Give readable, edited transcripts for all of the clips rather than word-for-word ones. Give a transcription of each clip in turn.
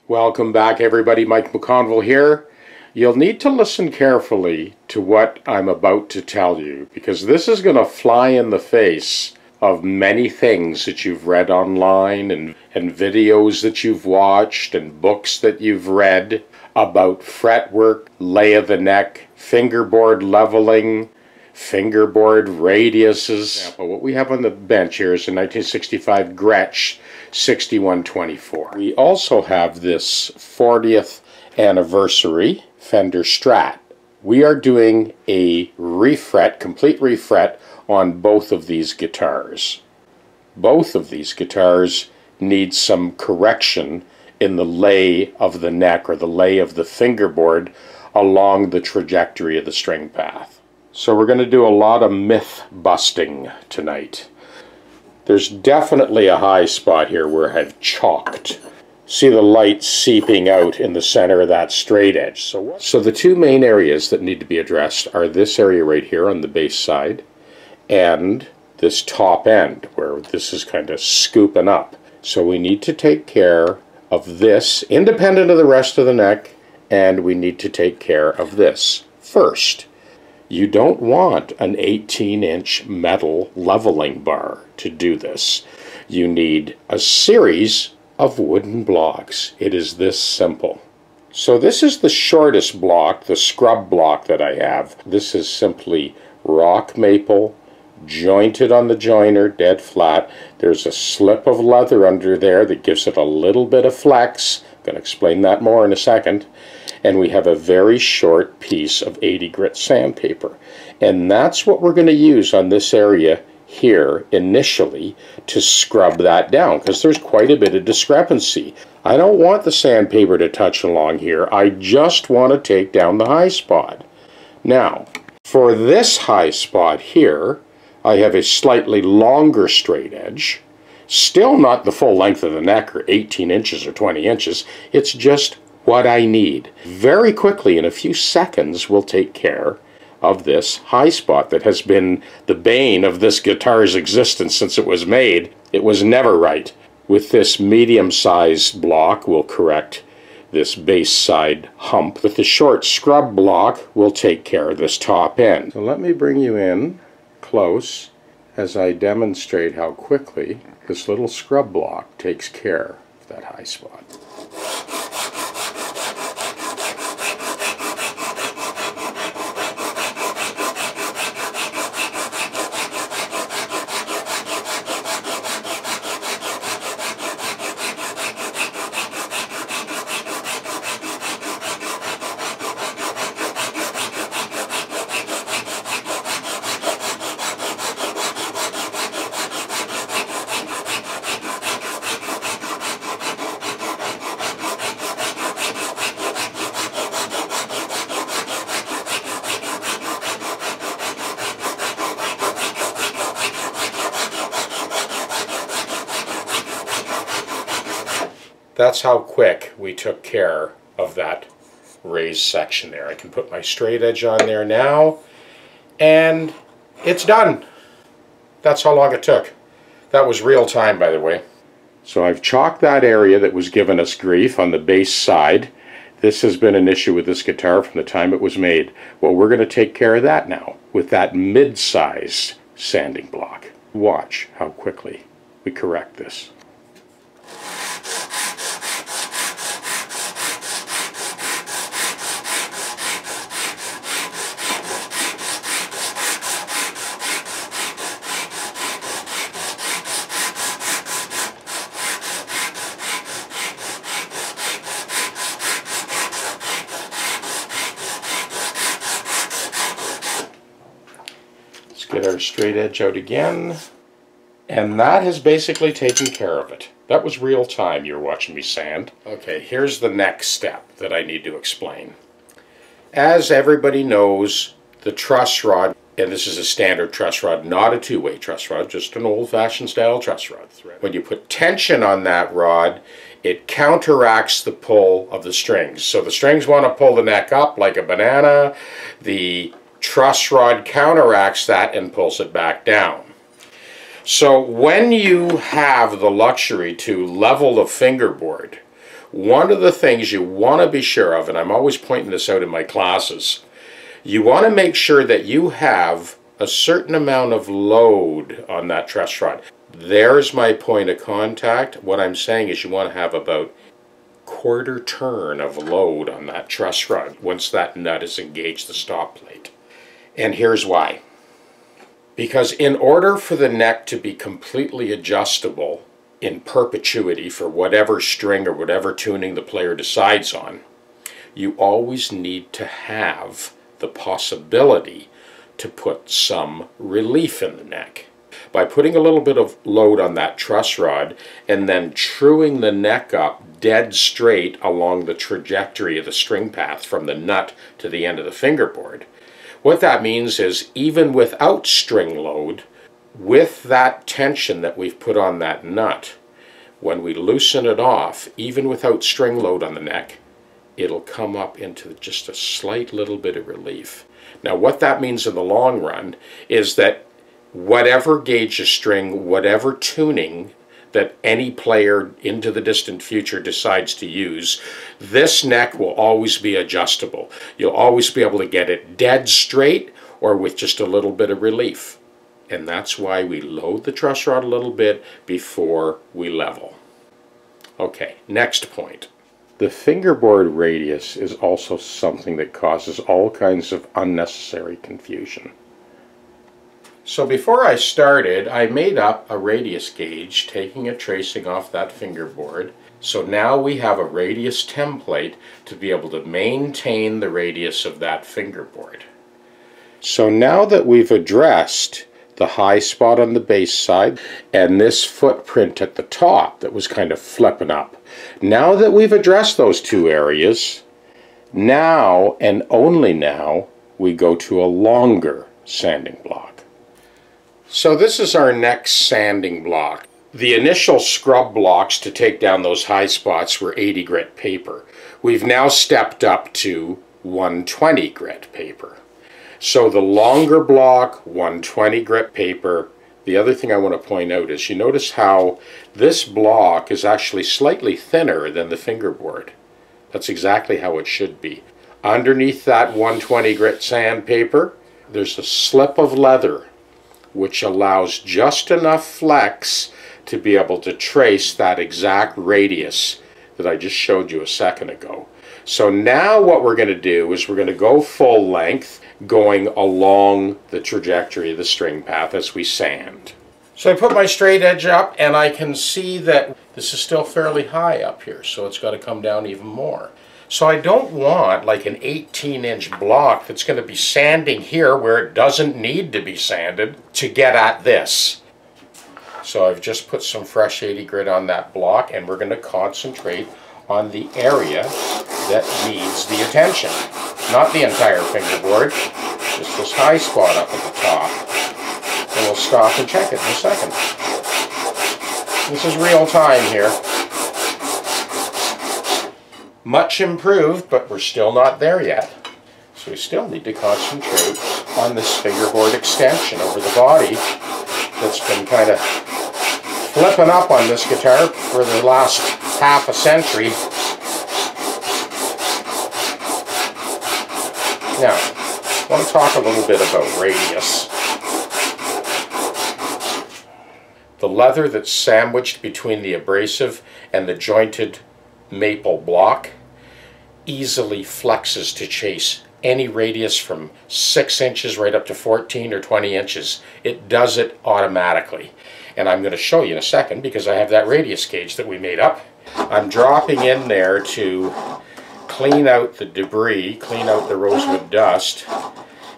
Welcome back, everybody. Mike McConville here. You'll need to listen carefully to what I'm about to tell you, because this is going to fly in the face of many things that you've read online and videos that you've watched and books that you've read about fretwork, lay of the neck, fingerboard leveling, fingerboard radiuses. What we have on the bench here is a 1965 Gretsch 6124. We also have this 40th anniversary Fender Strat. We are doing a refret, complete refret on both of these guitars. Both of these guitars need some correction in the lay of the neck or the lay of the fingerboard along the trajectory of the string path. So we're going to do a lot of myth busting tonight. There's definitely a high spot here where I've chalked. See the light seeping out in the center of that straight edge. So the two main areas that need to be addressed are this area right here on the bass side and this top end where this is kind of scooping up. So we need to take care of this independent of the rest of the neck, and we need to take care of this first. You don't want an 18-inch metal leveling bar to do this. You need a series of wooden blocks. It is this simple. So this is the shortest block, the scrub block that I have. This is simply rock maple, jointed on the joiner, dead flat. There's a slip of leather under there that gives it a little bit of flex. I'm going to explain that more in a second. And we have a very short piece of 80 grit sandpaper. And that's what we're going to use on this area here initially to scrub that down, because there's quite a bit of discrepancy. I don't want the sandpaper to touch along here. I just want to take down the high spot. Now, for this high spot here, I have a slightly longer straight edge. Still not the full length of the neck or 18 inches or 20 inches. It's just what I need. Very quickly, in a few seconds, we'll take care of this high spot that has been the bane of this guitar's existence since it was made. It was never right. With this medium-sized block, we'll correct this bass side hump. With the short scrub block, we'll take care of this top end. So let me bring you in close as I demonstrate how quickly this little scrub block takes care of that high spot. That's how quick we took care of that raised section there. I can put my straight edge on there now, and it's done. That's how long it took. That was real time, by the way. So I've chalked that area that was giving us grief on the bass side. This has been an issue with this guitar from the time it was made. Well, we're going to take care of that now with that mid-sized sanding block. Watch how quickly we correct this. Get our straight edge out again, and that has basically taken care of it. That was real time. You're watching me sand. Okay, here's the next step that I need to explain. As everybody knows, the truss rod, and this is a standard truss rod, not a two-way truss rod, just an old-fashioned style truss rod thread. When you put tension on that rod, it counteracts the pull of the strings. So the strings want to pull the neck up like a banana. The truss rod counteracts that and pulls it back down. So when you have the luxury to level the fingerboard one of the things you want to be sure of, and I'm always pointing this out in my classes, you want to make sure that you have a certain amount of load on that truss rod. There's my point of contact. What I'm saying is you want to have about quarter turn of load on that truss rod once that nut is engaged the stop plate. And here's why. Because in order for the neck to be completely adjustable in perpetuity for whatever string or whatever tuning the player decides on, you always need to have the possibility to put some relief in the neck. By putting a little bit of load on that truss rod and then truing the neck up dead straight along the trajectory of the string path from the nut to the end of the fingerboard, what that means is even without string load, with that tension that we've put on that nut, when we loosen it off, even without string load on the neck, it'll come up into just a slight little bit of relief. Now what that means in the long run is that whatever gauge of string, whatever tuning that any player into the distant future decides to use, this neck will always be adjustable. You'll always be able to get it dead straight or with just a little bit of relief. And that's why we load the truss rod a little bit before we level. Okay, next point. The fingerboard radius is also something that causes all kinds of unnecessary confusion. So before I started, I made up a radius gauge, taking a tracing off that fingerboard. So now we have a radius template to be able to maintain the radius of that fingerboard. So now that we've addressed the high spot on the bass side and this footprint at the top that was kind of flipping up, now that we've addressed those two areas, now and only now we go to a longer sanding block. So this is our next sanding block. The initial scrub blocks to take down those high spots were 80 grit paper. We've now stepped up to 120 grit paper. So the longer block, 120 grit paper. The other thing I want to point out is you notice how this block is actually slightly thinner than the fingerboard. That's exactly how it should be. Underneath that 120 grit sandpaper, there's a slip of leather which allows just enough flex to be able to trace that exact radius that I just showed you a second ago. So now what we're going to do is we're going to go full length, going along the trajectory of the string path as we sand. So I put my straight edge up and I can see that this is still fairly high up here, so it's got to come down even more. So I don't want like an 18-inch block that's going to be sanding here where it doesn't need to be sanded to get at this. So I've just put some fresh 80 grit on that block and we're going to concentrate on the area that needs the attention. Not the entire fingerboard, just this high spot up at the top. And we'll stop and check it in a second. This is real time here. Much improved, but we're still not there yet. So we still need to concentrate on this fingerboard extension over the body that's been kind of flipping up on this guitar for the last half a century. Now, I want to talk a little bit about radius. The leather that's sandwiched between the abrasive and the jointed maple block easily flexes to chase any radius from 6 inches right up to 14 or 20 inches. It does it automatically. And I'm going to show you in a second because I have that radius gauge that we made up. I'm dropping in there to clean out the debris, clean out the rosewood dust,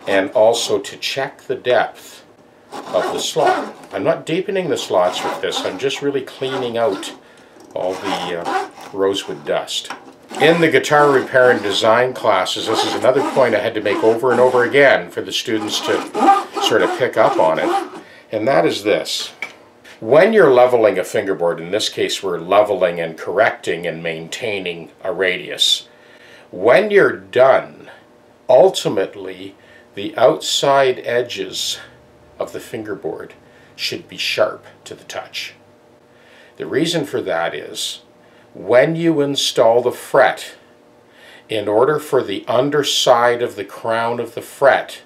and also to check the depth of the slot. I'm not deepening the slots with this, I'm just really cleaning out all the rosewood dust. In the guitar repair and design classes, this is another point I had to make over and over again for the students to sort of pick up on it, and that is this. When you're leveling a fingerboard, in this case we're leveling and correcting and maintaining a radius, when you're done, ultimately the outside edges of the fingerboard should be sharp to the touch. The reason for that is When you install the fret, in order for the underside of the crown of the fret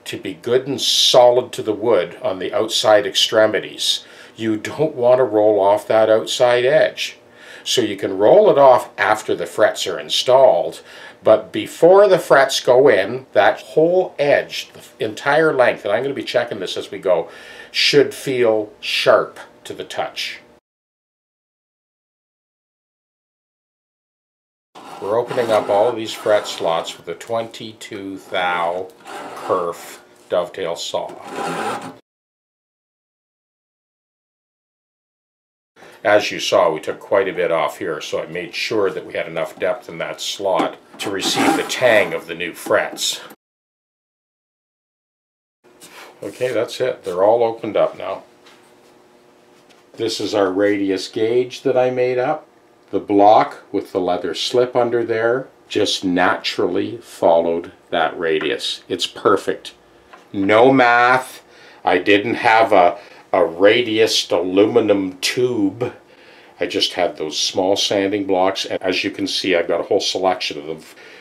to be good and solid to the wood on the outside extremities, you don't want to roll off that outside edge. So you can roll it off after the frets are installed, but before the frets go in, that whole edge, the entire length, and I'm going to be checking this as we go, should feel sharp to the touch. We're opening up all of these fret slots with a 22 thou kerf dovetail saw. As you saw, we took quite a bit off here, so I made sure that we had enough depth in that slot to receive the tang of the new frets. Okay, that's it. They're all opened up now. This is our radius gauge that I made up. The block with the leather slip under there just naturally followed that radius. It's perfect. No math. I didn't have a radiused aluminum tube. I just had those small sanding blocks, and as you can see, I've got a whole selection of them.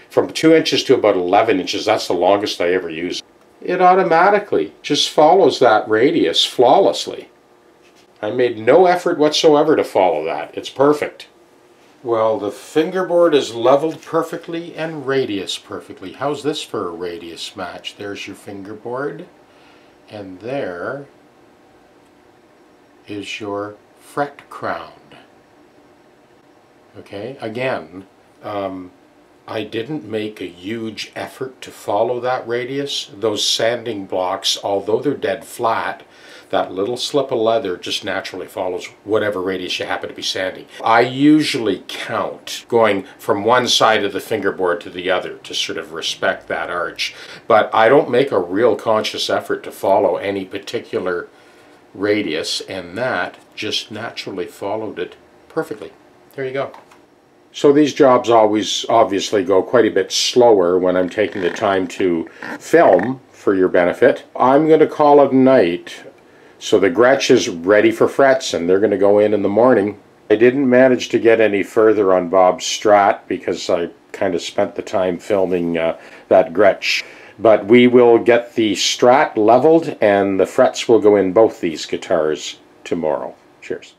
From 2 inches to about 11 inches, that's the longest I ever used. It automatically just follows that radius flawlessly. I made no effort whatsoever to follow that. It's perfect. Well, the fingerboard is leveled perfectly and radius perfectly. How's this for a radius match? There's your fingerboard, and there is your fret crown. Okay, again, I didn't make a huge effort to follow that radius. Those sanding blocks, although they're dead flat, that little slip of leather just naturally follows whatever radius you happen to be sanding. I usually count going from one side of the fingerboard to the other to sort of respect that arch, but I don't make a real conscious effort to follow any particular radius, and that just naturally followed it perfectly. There you go. So these jobs always obviously go quite a bit slower when I'm taking the time to film for your benefit. I'm going to call it a night. So the Gretsch is ready for frets, and they're going to go in the morning. I didn't manage to get any further on Bob's Strat because I kind of spent the time filming that Gretsch. But we will get the Strat leveled, and the frets will go in both these guitars tomorrow. Cheers.